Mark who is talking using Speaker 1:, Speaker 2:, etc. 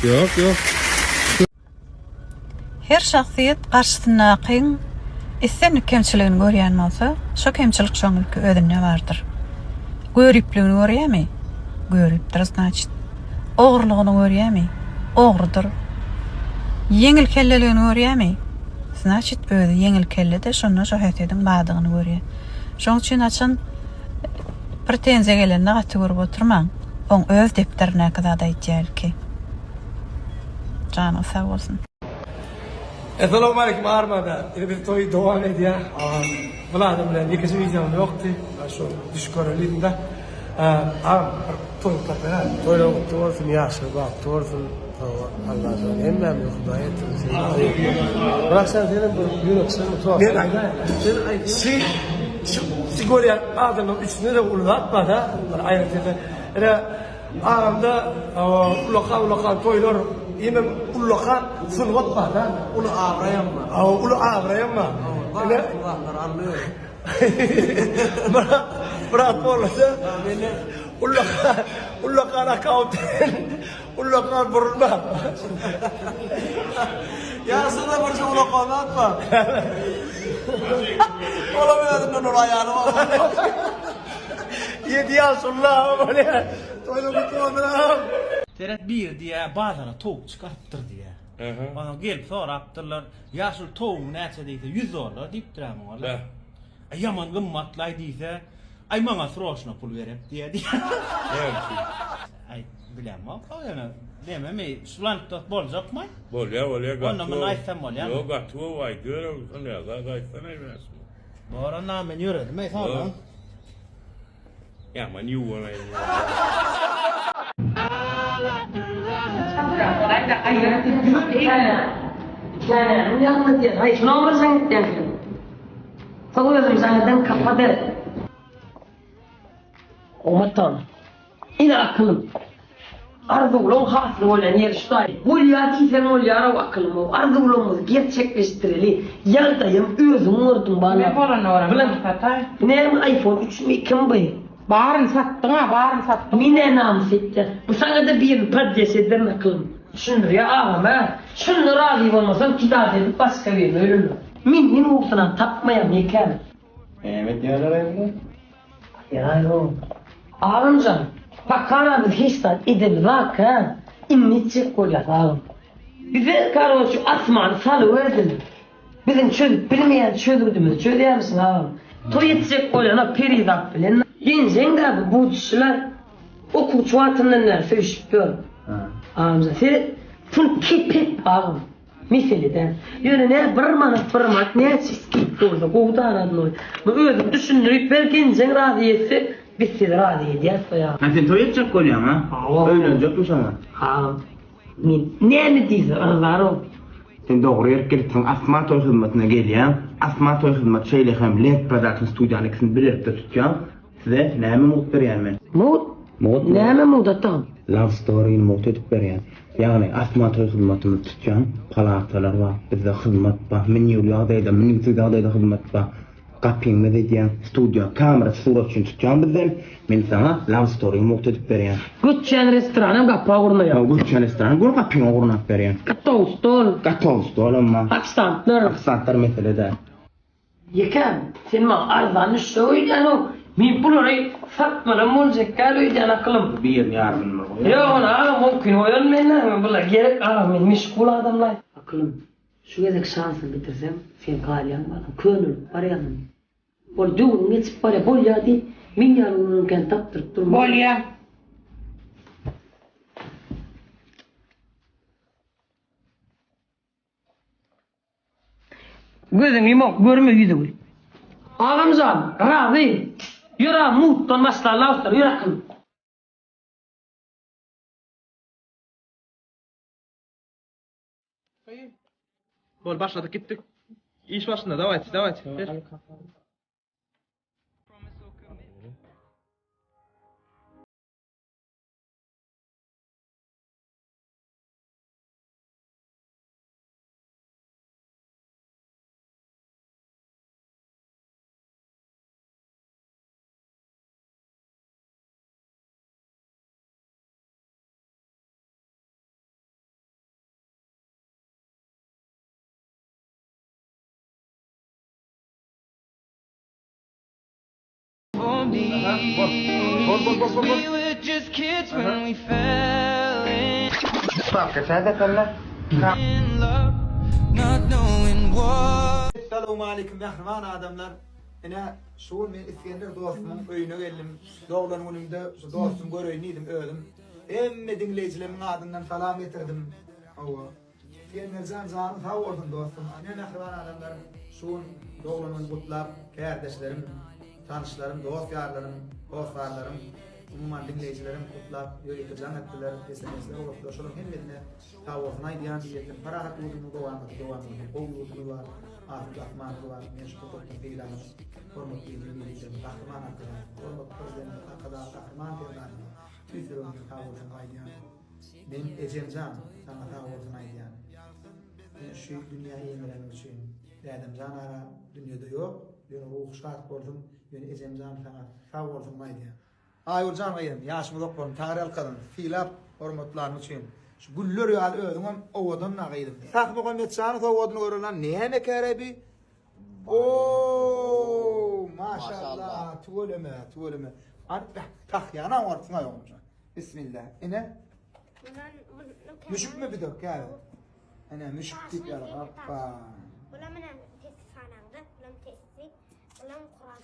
Speaker 1: Yok.
Speaker 2: Her şahsiyet karşısına kıyın isten kemçiliğini görýän bolsa, şo kemçilik şoňky ödünde bardyr. Görüpliğini görýärmi? Görüpdir, значит. Ogurlygyny görýärmi? Ogurdyr. Yeňil kelleliğini görýärmi? Значит, özi yeňil kelle de şonu şöhretedin badygyny görýär. Şoň üçin açan pretenziýa gelende gaty görüp oturmaň. Oň öz depderine kadar da aýdýar ki. Canı sağ olsun.
Speaker 3: Assalamu alaikum armada. Bir toy devam ediyor. Vladim bilen ikisi videom yoktu. Şu düşkörlüğünde. Toy tapera. Toy olsun yaşa bak. Olsun Allah'ın emmem yok da etsin. Bırak sen senin bu yürüksün mutlu. Ne ayda? Sigorya adamın üstüne de uzatma da. Ayrıca da ağamda ulaka toylar yemem ulaka sunvat bada ulu abrayamma ulu abrayamma ne anlıyor bırak olsa ulaka rakavten ulaka burma ya sana bir şey ulaka anlatma olamıyordun onu ayağını yedi yasullah böyle toylu kutuğundan
Speaker 4: Teret bir diye bazara tavuk çıkarttır diye. Bana gelip soraptırlar. Yaşıl tavuğun näçe diýse 100 dolar diýipdirem ola. Yaman gymmatlay diýse, ay maňa sroşna pul berip diye. Ay bilemem. Ýa-ni dememi şulan tot boljakmy?
Speaker 1: Bolýar.
Speaker 4: Onda men aýtsam bolýar.
Speaker 1: Yok, gatwo vay görüp sanýa, gaýtsan aýmasmy.
Speaker 4: Borana men ýöredim, ey sağlam.
Speaker 1: Ya man ýuwar.
Speaker 5: Yani yanına diyor. Hayır şuna olursan git dersin. Soruyorum senden kapadı. Omatan. İle akılım. Arzu ulum hasıl olan yer şutay. Bulya değilsen olya arav akılım. Arzu ulumuz gerçekleştirili. Yaldayım özüm vurdum bana.
Speaker 6: Ne falan oran? Satay.
Speaker 5: Ne iPhone 3 mi kim bey?
Speaker 6: Bağırın sattın ha, bağırın sattın.
Speaker 5: Mine namus etti. Bu sana da bir paddes ederim akılım. Şundur ya ağam ha. Şundur razı olmasam kitap edip başka bir ölüm. Min uğruna tapmayam yeker.
Speaker 1: Evet diyorlar evde.
Speaker 5: Ya yok. Ağamcan. Bak kararımız histat edil bak ha. İmnitçik koyar ağam. Bize karoçu asmanı salıverdim. Bizim çözüp bilmeyen çözürdüğümüzü çözüyor musun ağam? Toy edecek koyana peridat bilen. Gençen de bu düşler okuç vatınlar söyüşüyor. Ağamca sen full kipip ağam. Meseleden. Yöne ne bırmak ne çizgi orada kovdaran oy. Bu özüm düşünürüp belki radiyesi biz siz radiye diye soyalım.
Speaker 7: Ha sen toy edecek koyuyorsun ha? Öğlenecek mi sana?
Speaker 5: Ağam. Ne mi diyorsun arılar
Speaker 7: Sen doğru yerkelikten asma toy hizmetine geliyor. Asma toy hizmet şeyle hem link production stüdyanı kısmı bir de tutacağım. Size ne mi mutlu yani?
Speaker 5: Mut? Ne mi mut atam?
Speaker 7: Love story'ni mutlu edip yani. Yani asma toy hizmetini tutacağım. Palatalar var, bizde hizmet var. Min yıldayda, min yıldayda hizmet var. Kapıyım ne diyen, stüdyo, kamera, surat için tutacağım bizden. Men sana love story'ni mutlu edip yani.
Speaker 5: Gutçen restoranım kapağı vurmuyor.
Speaker 7: Gutçen restoran, gol kapıyım uğruna yani.
Speaker 5: Katostol
Speaker 7: ama.
Speaker 5: Aksantlar
Speaker 7: meselede.
Speaker 5: Yekem, sen ma arzanı söyleyeceksin o. Min pulorayı satmadan olacak kalıyken akılım.
Speaker 7: Bir yarın mı?
Speaker 5: Yok ona mümkün olmayın. Bula gerek men meşgul adamlar. Akılım, şu gezek şansını bitirsem sen kalyan bana. Könül, arayanım. Bol düğün geçip para bol ya değil. Min yarınken taptırıp durma.
Speaker 6: Bol ya.
Speaker 5: Gözüm yumuk görmüyor. Ağamcan, razı. Yürü muttan başlarla usta, yürü akılım.
Speaker 8: Bol başladık gittik. İş başında devam et.
Speaker 7: Bak geçerde senle.
Speaker 3: Assalamu alaikum mehriban adamlar. Ene şuur men İskender dostumun öyüne geldim. Doğulan günümde şu dostum göröyniydim öldüm. Emme dinleyicilerimin adından salam getirdim. Ava. İskender zanı sağ olsun dostum. Ene mehriban adamlarım. Şuun doğulanın kutlap, kardeşlerim, tanışlarım, dost yarlarım, dostlarım, umuman dinleyicilerim kutlap, yörükü can ettiler, SMS'ler olup doşalım hemmedine sağ olsun aydiyan diyetim. Parahat uydunu doğanmadı. Oğul uydunu var. Afiyet Ahman'ı var, meşgul tuttum filanı, hormat bildiğim, kahraman hakkında, hormat prezidenti hakkında, kahraman temelini, tüyfür ömrü tavırın aydiyan. Benim Ecemcan, sana tavırın aydiyan. Şu dünyayı emiren için, Ecemcan ara dünyada yok, ben ruh şart oldum, ben Ecemcan sana tavırın aydiyan. Ayurcan ayım, yaşımı doktorum, tanrı kadın, filap hormatlarım için. Şu güller yal ödüm ovadan nağıydım. Takma koymet çanı da ovadan öğrenen neyene kerebi? Oo, maşallah, tuvaleme. Tak yana ortuna yokmuş. Bismillah. Ine? Müşük mü bir dök yani? Ine müşük tip ya. Hoppa.
Speaker 9: Ulan testi fanağında, ulan testi, ulan Kur'an